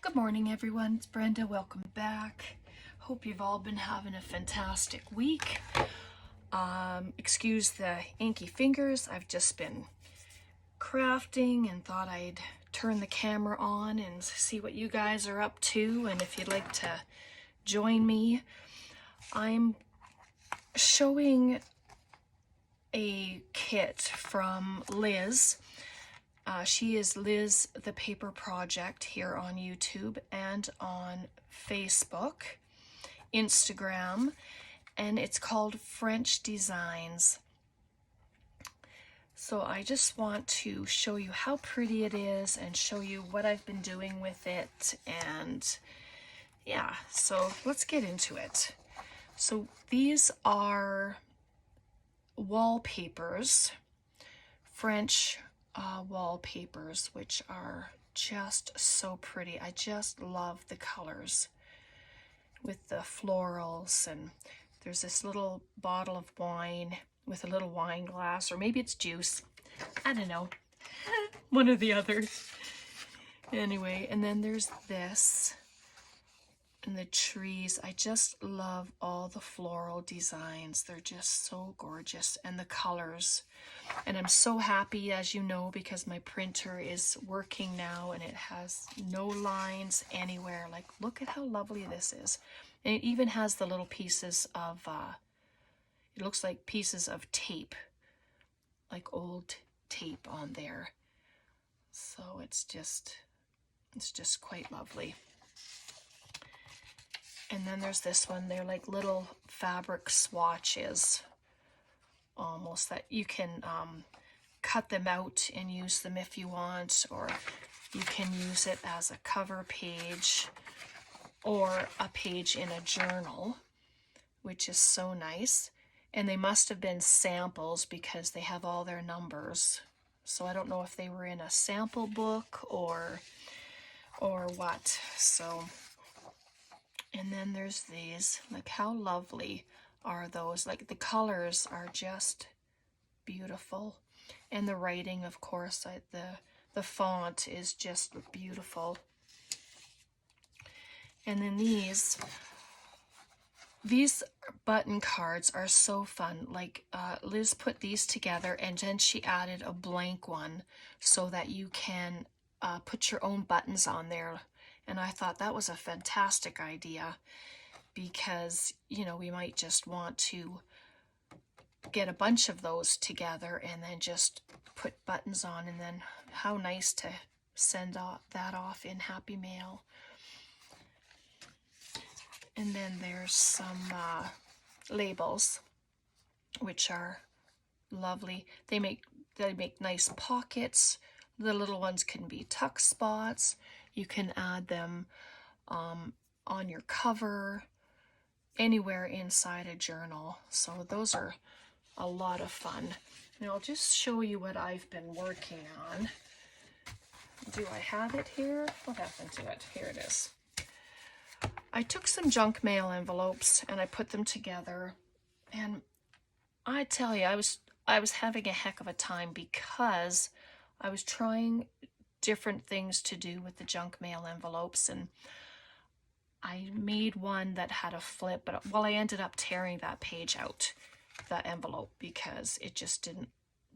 Good morning, everyone. It's Brenda. Welcome back. Hope you've all been having a fantastic week. Excuse the inky fingers. I've just been crafting and thought I'd turn the camera on and see what you guys are up to, and if you'd like to join me. I'm showing a kit from Liz. She is Lizthepaperproject here on YouTube and on Facebook, Instagram, and it's called French Designs. So I just want to show you how pretty it is and show you what I've been doing with it, and yeah, so let's get into it. So these are wallpapers, French wallpapers, which are just so pretty. I just love the colors with the florals, and there's this little bottle of wine with a little wine glass, or maybe it's juice. I don't know. One or the other. Anyway, and then there's this and the trees. I just love all the floral designs. They're just so gorgeous, and the colors. And I'm so happy, as you know, because my printer is working now and it has no lines anywhere. Like, look at how lovely this is. And it even has the little pieces of, it looks like pieces of tape, like old tape on there. So it's just quite lovely. And then there's this one. They're like little fabric swatches, almost, that you can cut them out and use them if you want, or you can use it as a cover page or a page in a journal, which is so nice. And they must have been samples because they have all their numbers. So I don't know if they were in a sample book or what. So, and then there's these. Like, how lovely are those? Like, the colors are just beautiful, and the writing, of course, the font is just beautiful. And then these button cards are so fun. Like, Liz put these together, and then she added a blank one so that you can put your own buttons on there. And I thought that was a fantastic idea, because, you know, we might just want to get a bunch of those together and then just put buttons on, and then how nice to send that off in Happy Mail. And then there's some labels, which are lovely. They make nice pockets. The little ones can be tuck spots. You can add them on your cover, anywhere inside a journal. So those are a lot of fun. And I'll just show you what I've been working on. Do I have it here? What happened to it? Here it is. I took some junk mail envelopes and I put them together, and I tell you, I was having a heck of a time, because I was trying different things to do with the junk mail envelopes, and I made one that had a flip, but well, I ended up tearing that page out, that envelope, because it just didn't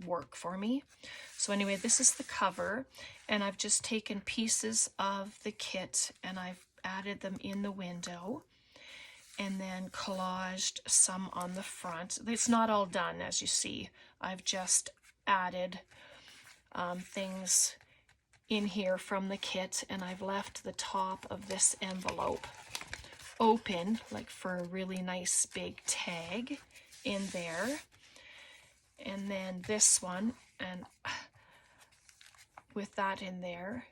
work for me. So anyway, this is the cover, and I've just taken pieces of the kit and I've added them in the window, and then collaged some on the front. It's not all done, as you see. I've just added things in here from the kit, and I've left the top of this envelope open, like for a really nice big tag in there. And then this one, and with that in there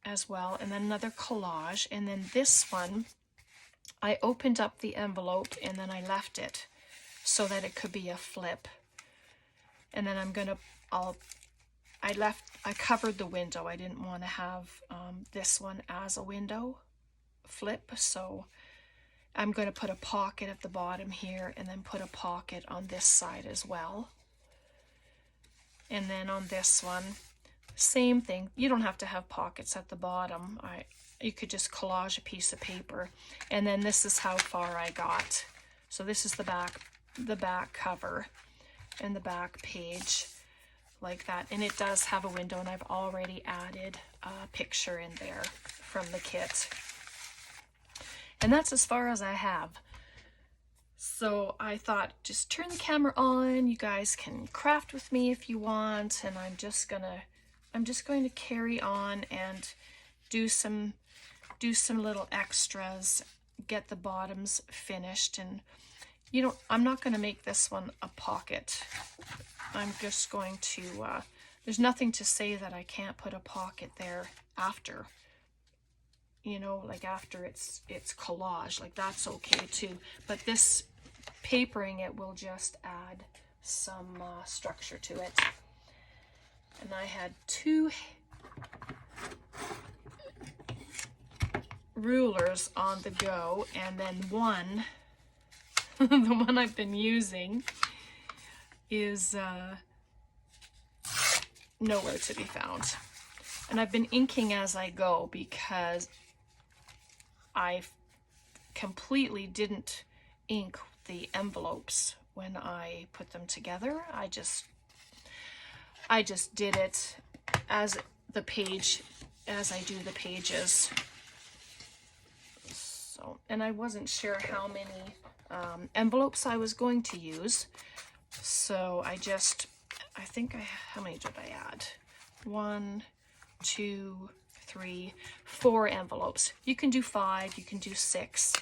as well, and then another collage. And then this one, I opened up the envelope and then I left it so that it could be a flip. And then I covered the window. I didn't want to have this one as a window flip, so I'm going to put a pocket at the bottom here, and then put a pocket on this side as well. And then on this one, same thing. You don't have to have pockets at the bottom. you could just collage a piece of paper. And then this is how far I got. So this is the back cover and the back page like that. And it does have a window, and I've already added a picture in there from the kit. And that's as far as I have. So I thought, just turn the camera on. You guys can craft with me if you want, and I'm just going to carry on and do some little extras, get the bottoms finished. And you know, I'm not going to make this one a pocket. I'm just going to, there's nothing to say that I can't put a pocket there after. You know, like after it's collage, like that's okay too. But this papering it will just add some structure to it. And I had 2 rulers on the go, and then one, the one I've been using is nowhere to be found. And I've been inking as I go because I completely didn't ink the envelopes when I put them together. I just did it as I do the pages. So, and I wasn't sure how many envelopes I was going to use. So how many did I add? 1, 2, 3, 4 envelopes. You can do 5, you can do 6.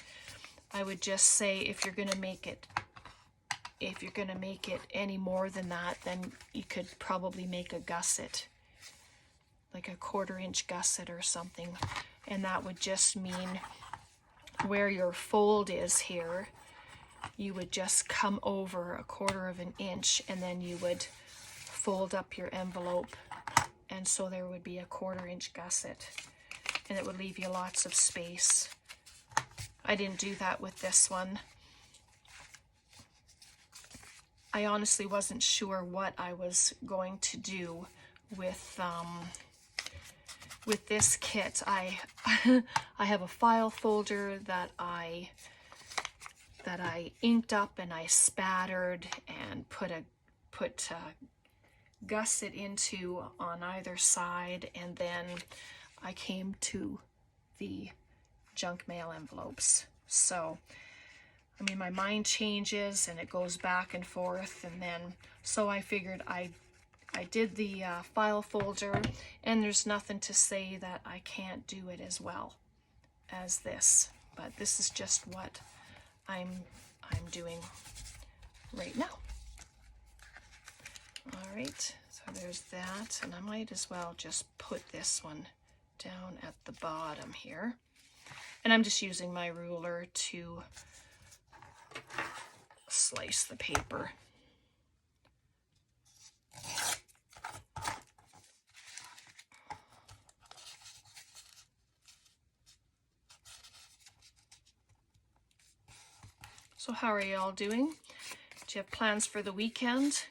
I would just say if you're gonna make it any more than that, then you could probably make a gusset, like a 1/4 inch gusset or something. And that would just mean where your fold is here, you would just come over 1/4 of an inch, and then you would fold up your envelope, and so there would be a 1/4 inch gusset, and it would leave you lots of space. I didn't do that with this one. I honestly wasn't sure what I was going to do with this kit. I have a file folder that I inked up and I spattered and put gusset into on either side, and then I came to the junk mail envelopes. So I mean, my mind changes and it goes back and forth, and then so I figured I did the file folder, and there's nothing to say that I can't do it as well as this, but this is just what I'm doing right now. All right, so there's that, and I might as well just put this one down at the bottom here, and I'm just using my ruler to slice the paper. So how are you all doing? Do you have plans for the weekend?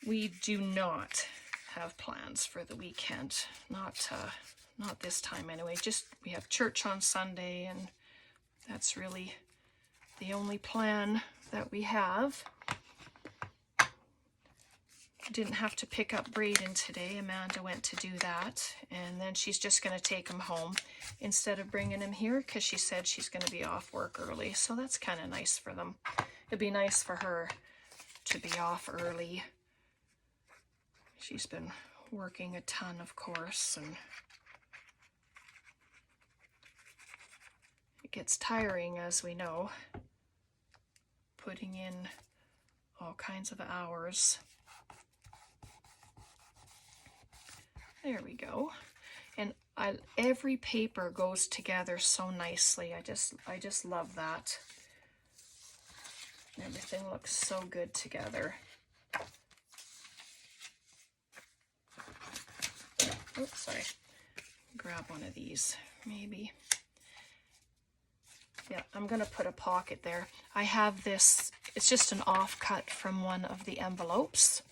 We do not have plans for the weekend. Not this time anyway. Just we have church on Sunday, and that's really the only plan that we have. Didn't have to pick up Braden today. Amanda went to do that, and then she's just going to take him home instead of bringing him here because she said she's going to be off work early. So that's kind of nice for them. It'd be nice for her to be off early. She's been working a ton, of course, and it gets tiring, as we know, putting in all kinds of hours. There we go. And every paper goes together so nicely. I just love that. Everything looks so good together. Oops, sorry. Grab one of these, maybe. Yeah, I'm going to put a pocket there. I have this, it's just an offcut from one of the envelopes.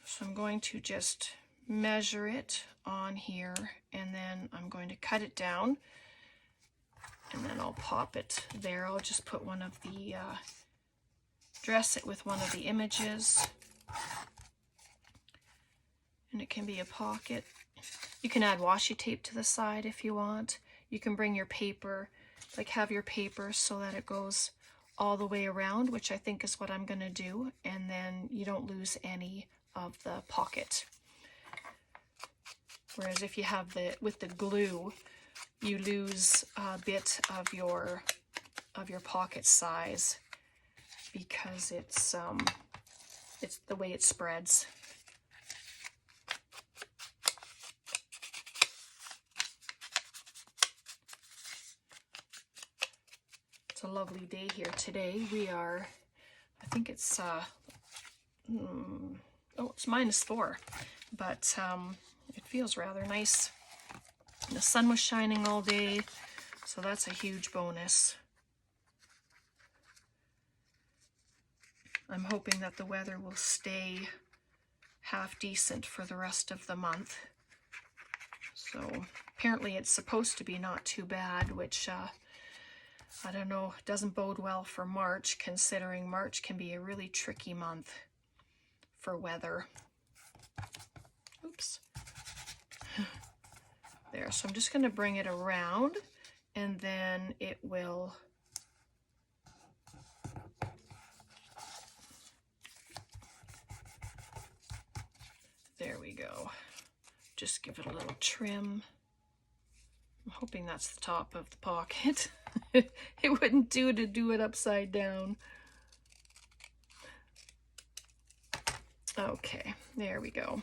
So I'm going to just measure it on here, and then I'm going to cut it down, and then I'll pop it there. I'll just put one of the, dress it with one of the images, and it can be a pocket. You can add washi tape to the side if you want. You can bring your paper, like have your paper so that it goes all the way around, which I think is what I'm going to do, and then you don't lose any of the pocket. Whereas if you have with the glue, you lose a bit of your pocket size because it's the way it spreads. It's a lovely day here today. We are, I think it's it's -4, but it feels rather nice. The sun was shining all day, so that's a huge bonus. I'm hoping that the weather will stay half decent for the rest of the month. So apparently it's supposed to be not too bad, which I don't know, doesn't bode well for March, considering March can be a really tricky month for weather. Oops. There, so I'm just going to bring it around, and then it will there we go. Just give it a little trim. I'm hoping that's the top of the pocket. It wouldn't do to do it upside down. Okay, there we go.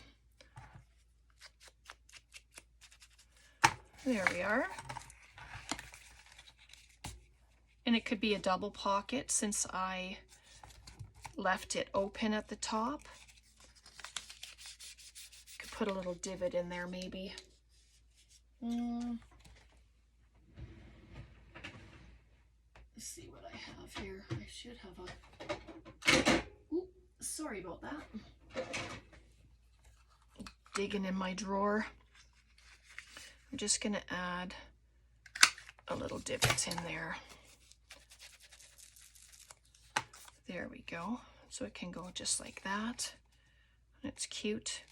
There we are. And it could be a double pocket since I left it open at the top. Could put a little divot in there maybe. Let's see what I have here. I should have a... Ooh, sorry about that. Digging in my drawer. I'm just going to add a little divot in there. There we go. So it can go just like that. And it's cute.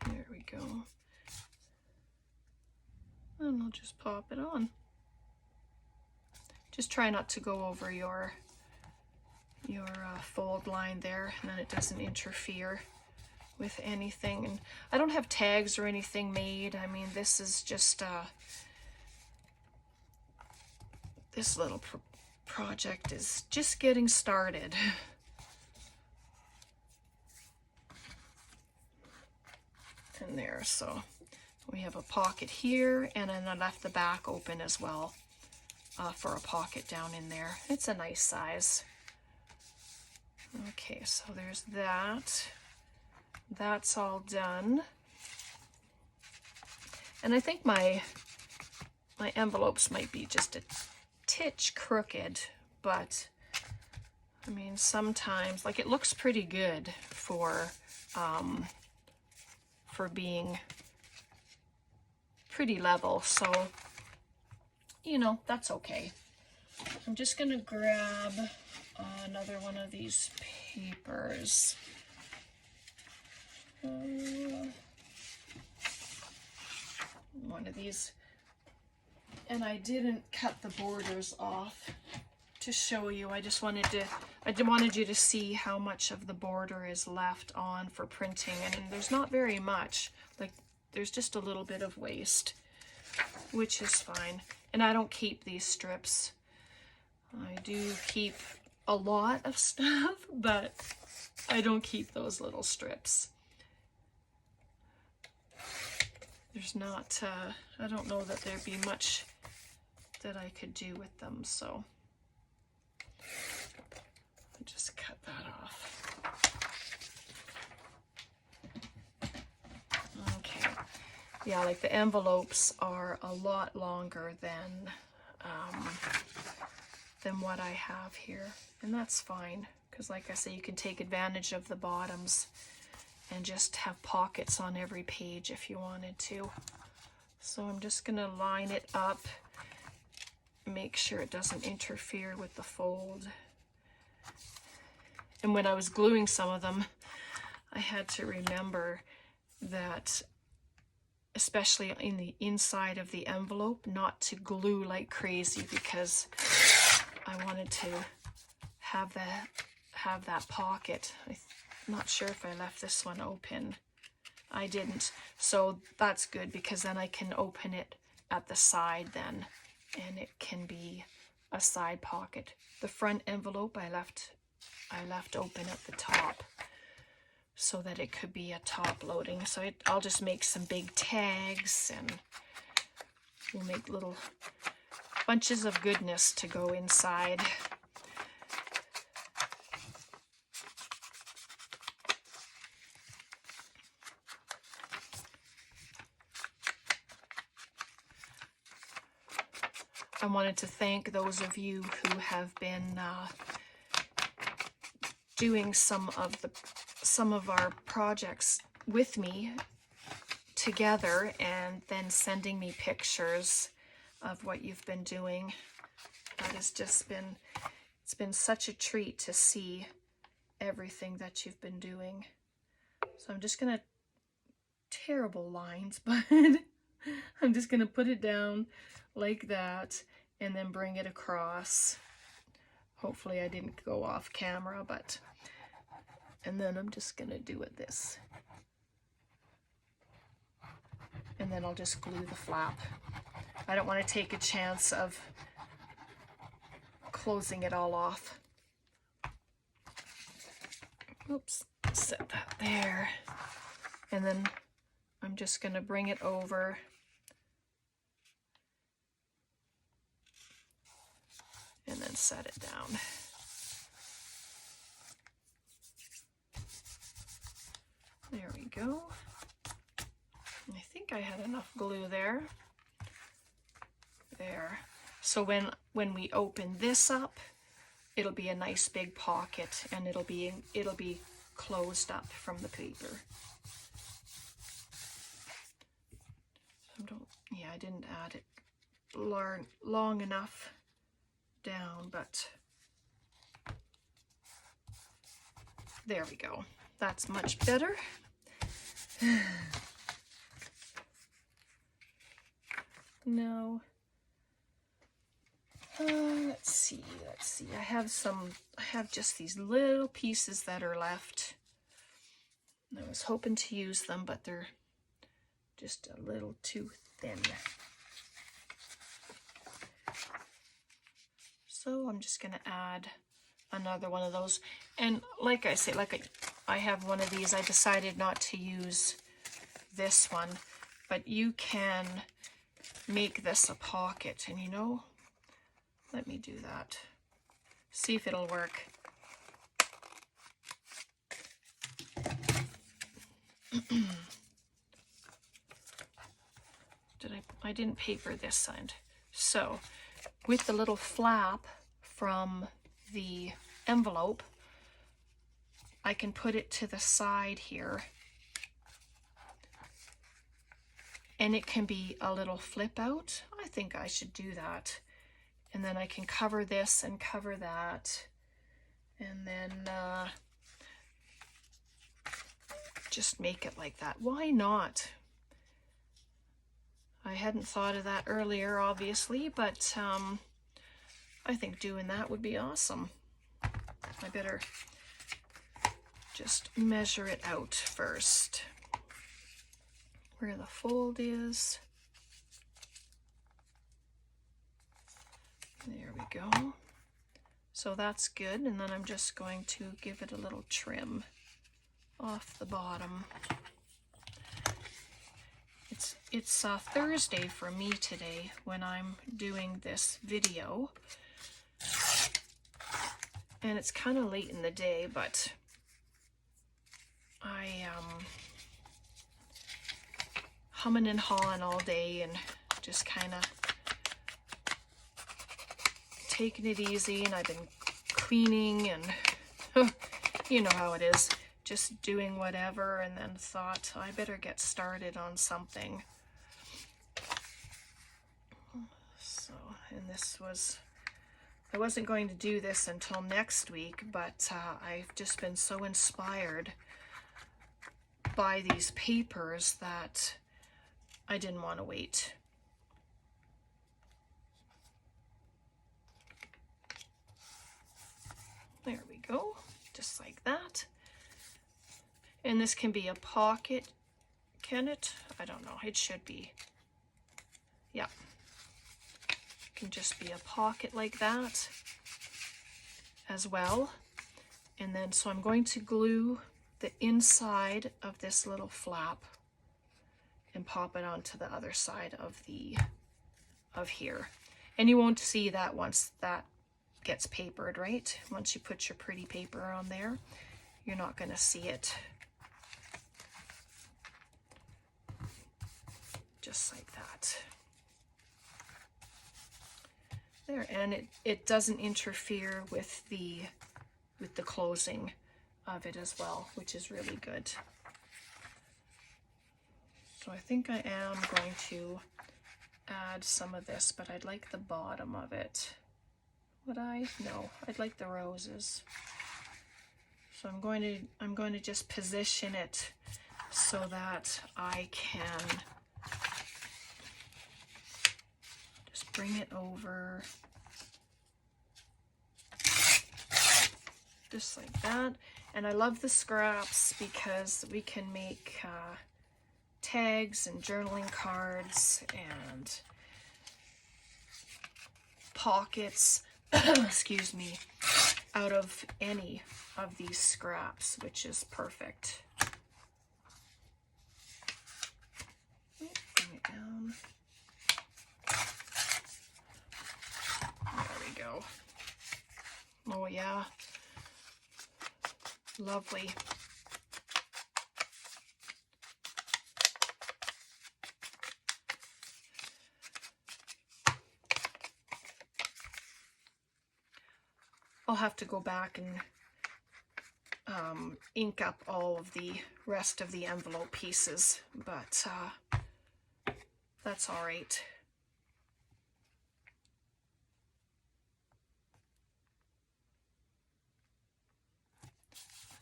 There we go. And I'll just pop it on. Just try not to go over your fold line there, and then it doesn't interfere with anything. And I don't have tags or anything made. I mean, this is just this little project is just getting started. And there, so we have a pocket here, and then I left the back open as well. For a pocket down in there. It's a nice size. Okay, so there's that. That's all done. And I think my envelopes might be just a titch crooked, but I mean, sometimes, like, it looks pretty good for being pretty level, so you know, that's okay. I'm just going to grab another one of these papers. One of these. And I didn't cut the borders off to show you. I wanted you to see how much of the border is left on for printing. And there's not very much. Like, there's just a little bit of waste, which is fine. And I don't keep these strips. I do keep a lot of stuff, but I don't keep those little strips. There's not, I don't know that there'd be much that I could do with them, so I'll just cut that off. Okay, Yeah, like the envelopes are a lot longer than what I have here. And that's fine, because like I say, you can take advantage of the bottoms and just have pockets on every page if you wanted to. So I'm just going to line it up, make sure it doesn't interfere with the fold. And when I was gluing some of them, I had to remember that, especially in the inside of the envelope, not to glue like crazy, because I wanted to have that pocket. I'm not sure if I left this one open. I didn't. So that's good, because then I can open it at the side then, and it can be a side pocket. The front envelope I left open at the top so that it could be a top loading. So I'll just make some big tags, and we'll make little bunches of goodness to go inside. I wanted to thank those of you who have been doing some of our projects with me together, and then sending me pictures of what you've been doing. That has just been, it's been such a treat to see everything that you've been doing. So I'm just gonna, terrible lines, but I'm just gonna put it down like that and then bring it across. Hopefully I didn't go off camera, but, and then I'm just gonna do it this. And then I'll just glue the flap. I don't want to take a chance of closing it all off. Oops, set that there. And then I'm just gonna bring it over and then set it down. There we go. I think I had enough glue there. There. So when we open this up, it'll be a nice big pocket, and it'll be closed up from the paper. I didn't add it long enough down, but there we go. That's much better. No. Let's see. I have just these little pieces that are left. I was hoping to use them, but they're just a little too thin. So I'm just gonna add another one of those. And like I say, I have one of these. I decided not to use this one, but you can make this a pocket, and you know, let me do that. See if it'll work. I didn't paper this side. So with the little flap from the envelope, I can put it to the side here, and it can be a little flip out. I think I should do that. And then I can cover this and cover that, and then just make it like that. Why not? I hadn't thought of that earlier, obviously, but I think doing that would be awesome. I better just measure it out first, where the fold is. There we go. So that's good, and then I'm just going to give it a little trim off the bottom. It's Thursday for me today when I'm doing this video, and it's kind of late in the day, but humming and hawing all day and just kind of taking it easy, and I've been cleaning and you know how it is, just doing whatever, and then thought I better get started on something. So, and this was, I wasn't going to do this until next week, but I've just been so inspired by these papers that I didn't want to wait. There we go, just like that. And this can be a pocket, can it? I don't know, it should be. Yeah, it can just be a pocket like that as well. And then, so I'm going to glue the inside of this little flap and pop it onto the other side of here. And you won't see that once that gets papered, right? Once you put your pretty paper on there, you're not going to see it. Just like that. There, and it doesn't interfere with the closing of it as well, which is really good. So I think I am going to add some of this, but I'd like the bottom of it. Would I? No, I'd like the roses. So I'm going to just position it so that I can just bring it over just like that. And I love the scraps because we can make tags and journaling cards and pockets, excuse me, out of any of these scraps, which is perfect. Bring it down. There we go. Oh yeah, lovely. I'll have to go back and ink up all of the rest of the envelope pieces, but that's all right.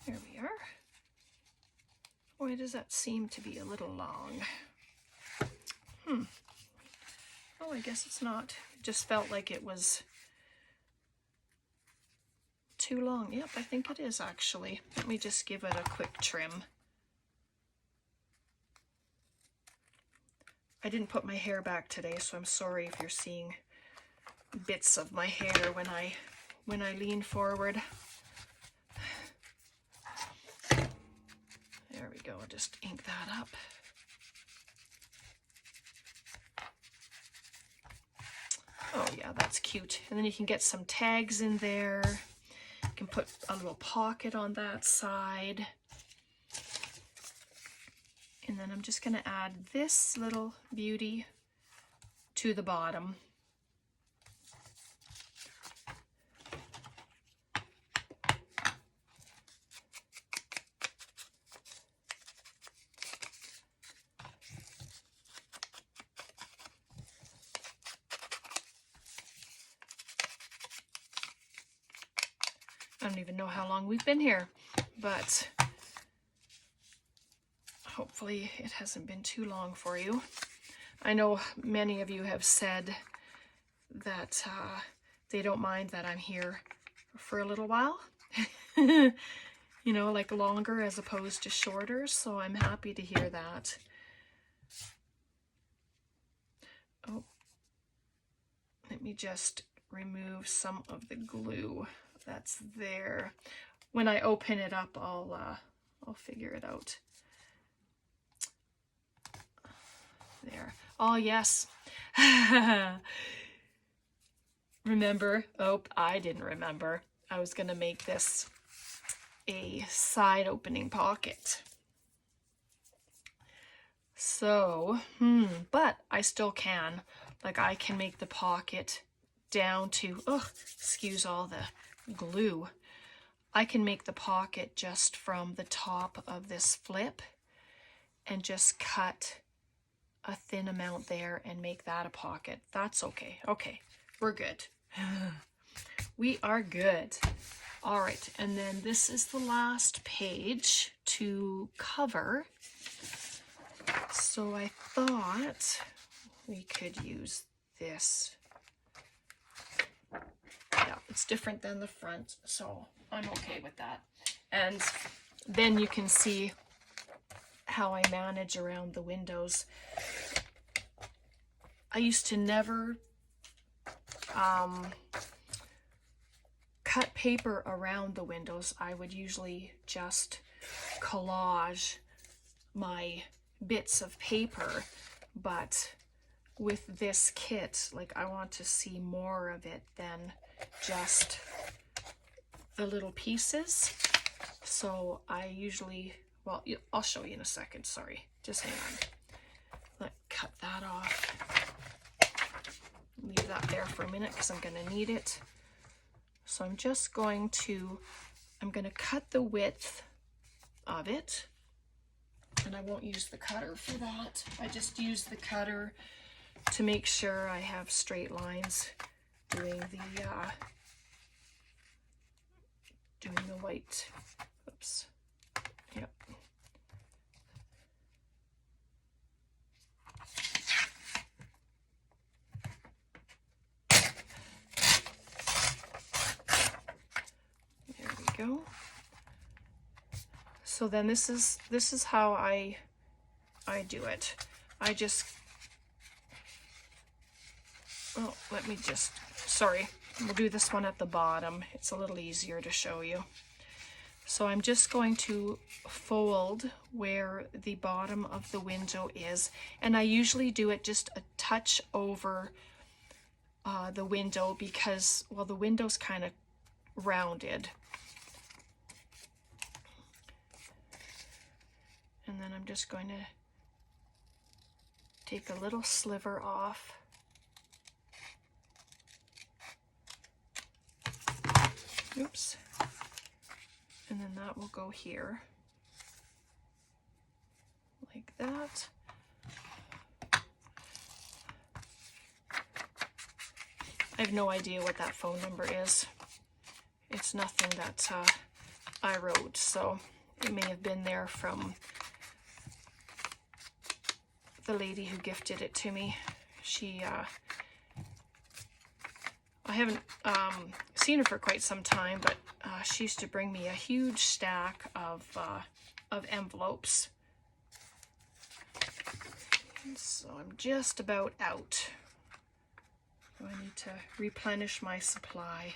There we are. Why does that seem to be a little long? Oh, I guess it's not. It just felt like it was too long. Yep, I think it is actually. Let me just give it a quick trim. I didn't put my hair back today, so I'm sorry if you're seeing bits of my hair when I lean forward. There we go, I'll just ink that up. Oh yeah, that's cute. And then you can get some tags in there. You can put a little pocket on that side. And then I'm just going to add this little beauty to the bottom. I don't even know how long we've been here, but hopefully it hasn't been too long for you. I know many of you have said that they don't mind that I'm here for a little while, you know, like longer as opposed to shorter, so I'm happy to hear that. Oh, let me just remove some of the glue that's there. When I open it up, I'll figure it out. There. Oh yes. Remember? Oh, I didn't remember. I was gonna make this a side opening pocket. So, but I still can. Like, I can make the pocket down to, oh, excuse all the glue. I can make the pocket just from the top of this flip and just cut a thin amount there and make that a pocket. That's okay. Okay, we're good. We are good. All right, and then this is the last page to cover. So I thought we could use this. Yeah, it's different than the front, so I'm okay with that. And then you can see how I manage around the windows. I used to never cut paper around the windows. I would usually just collage my bits of paper, but with this kit, like, I want to see more of it than just the little pieces. So I usually, well, I'll show you in a second, sorry, just hang on. Let's cut that off. Leave that there for a minute because I'm going to need it. So I'm just going to, I'm going to cut the width of it, and I won't use the cutter for that. I just use the cutter to make sure I have straight lines doing the white. Oops. Yep. There we go. So then this is how I do it. I just, oh, let me just, sorry, we'll do this one at the bottom. It's a little easier to show you. So I'm just going to fold where the bottom of the window is, and I usually do it just a touch over the window because, well, the window's kind of rounded. And then I'm just going to take a little sliver off. Oops. And then that will go here, like that. I have no idea what that phone number is. It's nothing that I wrote, so it may have been there from the lady who gifted it to me. She, I haven't seen her for quite some time, but she used to bring me a huge stack of envelopes. And so I'm just about out. So I need to replenish my supply.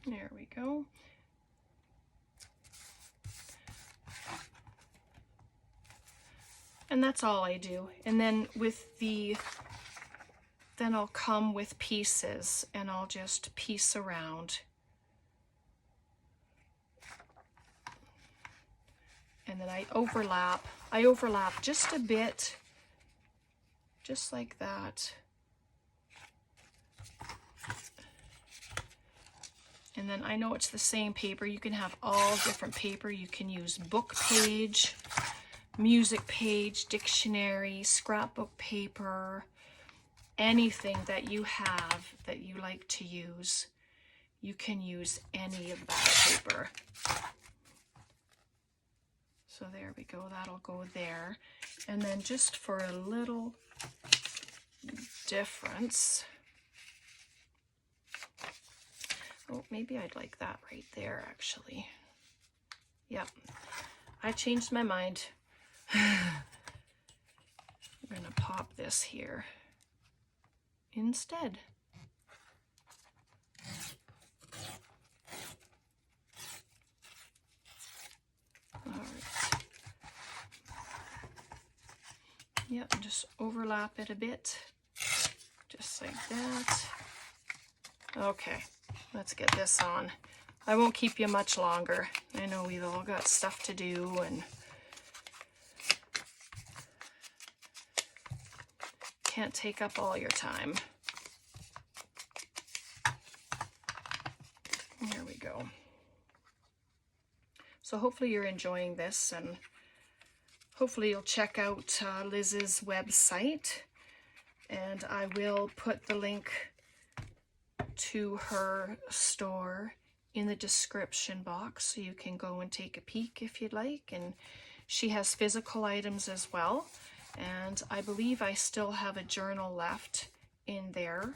There we go. And that's all I do. And then with the, then I'll come with pieces and I'll just piece around. And then I overlap just a bit, just like that. And then I know it's the same paper. You can have all different paper. You can use book page, music page, dictionary, scrapbook paper, anything that you have that you like to use. You can use any of that paper. So there we go, that'll go there. And then just for a little difference, oh, maybe I'd like that right there, actually. Yep, I changed my mind. I'm gonna pop this here instead. All right. Yep, just overlap it a bit, just like that. Okay, let's get this on. I won't keep you much longer. I know we've all got stuff to do and can't take up all your time. There we go. So hopefully you're enjoying this, and hopefully you'll check out Liz's website, and I will put the link to her store in the description box so you can go and take a peek if you'd like. And she has physical items as well, and I believe I still have a journal left in there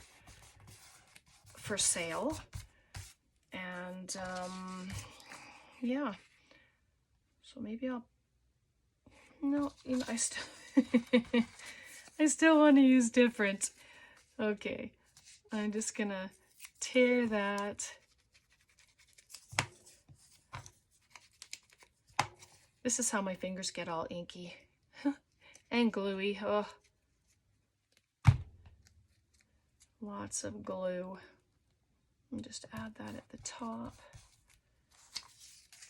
for sale. And yeah, so maybe I'll, no, you know, I still I still want to use different. Okay, I'm just gonna tear that. This is how my fingers get all inky and gluey. Oh, lots of glue. And just add that at the top.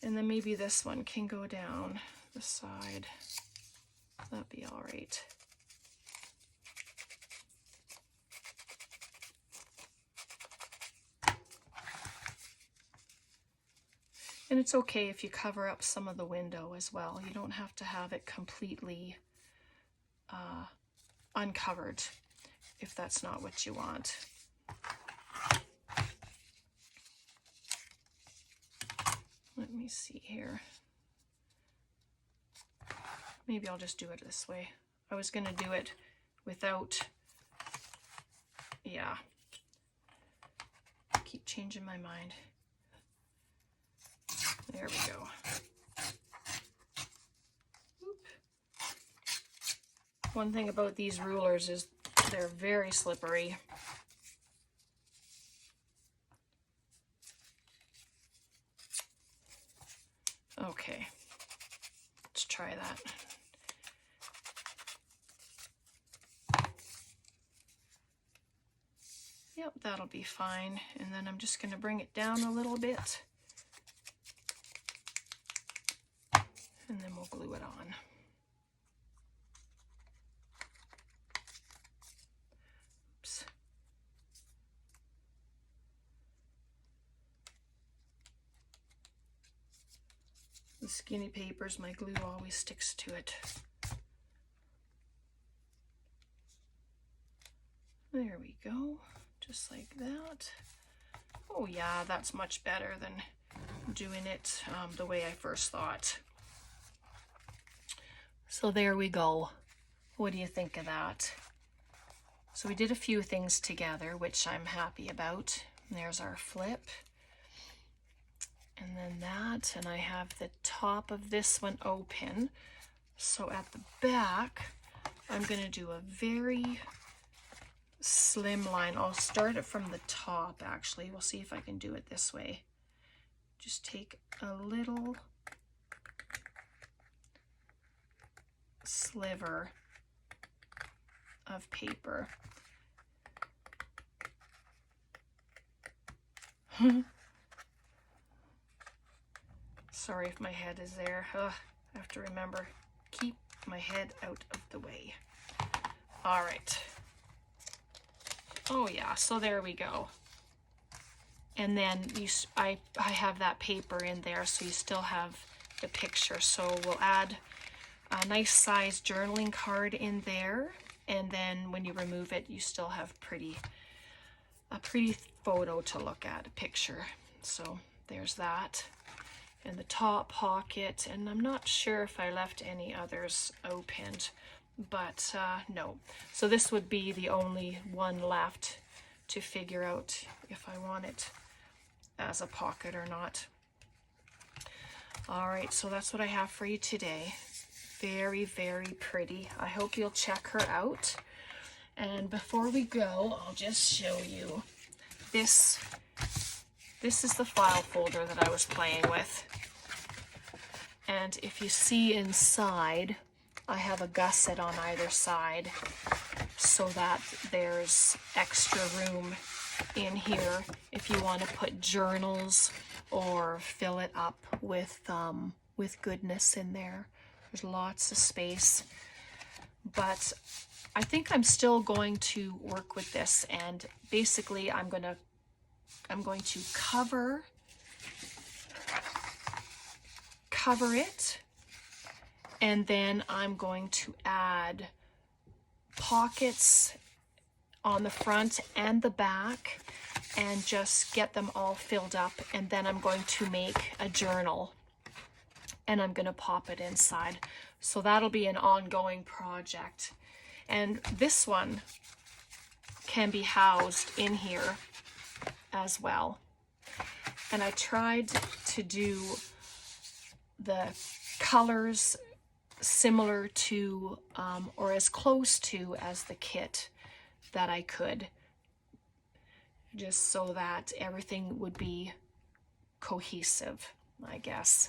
And then maybe this one can go down the side. That'd be all right. And it's okay if you cover up some of the window as well. You don't have to have it completely uncovered if that's not what you want. Let me see here. Maybe I'll just do it this way. I was going to do it without, yeah. I keep changing my mind. There we go. Oop. One thing about these rulers is they're very slippery. Okay, let's try that. Yep, that'll be fine. And then I'm just going to bring it down a little bit. And then we'll glue it on. Oops. The skinny papers, my glue always sticks to it. There we go, just like that. Oh yeah, that's much better than doing it the way I first thought. So there we go. What do you think of that? So we did a few things together, which I'm happy about. There's our flip. And then that, and I have the top of this one open. So at the back, I'm going to do a very slim line. I'll start it from the top, actually. We'll see if I can do it this way. Just take a little sliver of paper. Sorry if my head is there. I have to remember, keep my head out of the way. All right. Oh yeah, so there we go. And then I have that paper in there, so you still have the picture. So we'll add a nice size journaling card in there, and then when you remove it, you still have a pretty photo to look at, a picture. So there's that. And the top pocket, and I'm not sure if I left any others opened, but no. So this would be the only one left to figure out if I want it as a pocket or not. All right, so that's what I have for you today. Very, very pretty. I hope you'll check her out. And before we go, I'll just show you this. This is the file folder that I was playing with. And if you see inside, I have a gusset on either side so that there's extra room in here if you want to put journals or fill it up with goodness in there. There's lots of space. But I think I'm still going to work with this, and basically I'm going to cover it, and then I'm going to add pockets on the front and the back and just get them all filled up, and then I'm going to make a journal and I'm going to pop it inside. So that'll be an ongoing project. And this one can be housed in here as well. And I tried to do the colors similar to or as close to as the kit that I could, just so that everything would be cohesive, I guess.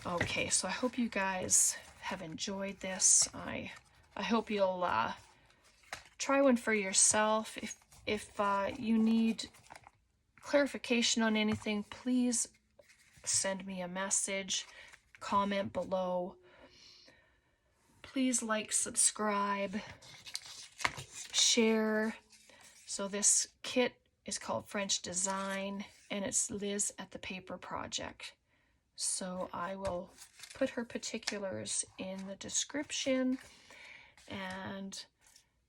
Okay, so I hope you guys have enjoyed this. I hope you'll try one for yourself. If you need clarification on anything, please send me a message, comment below. Please like, subscribe, share. So this kit is called French Design, and it's Liz at the Paper Project. So I will put her particulars in the description. And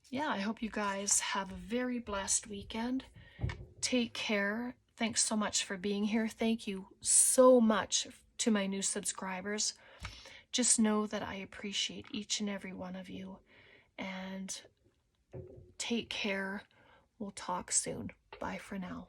yeah, I hope you guys have a very blessed weekend. Take care. Thanks so much for being here. Thank you so much to my new subscribers. Just know that I appreciate each and every one of you. And take care. We'll talk soon. Bye for now.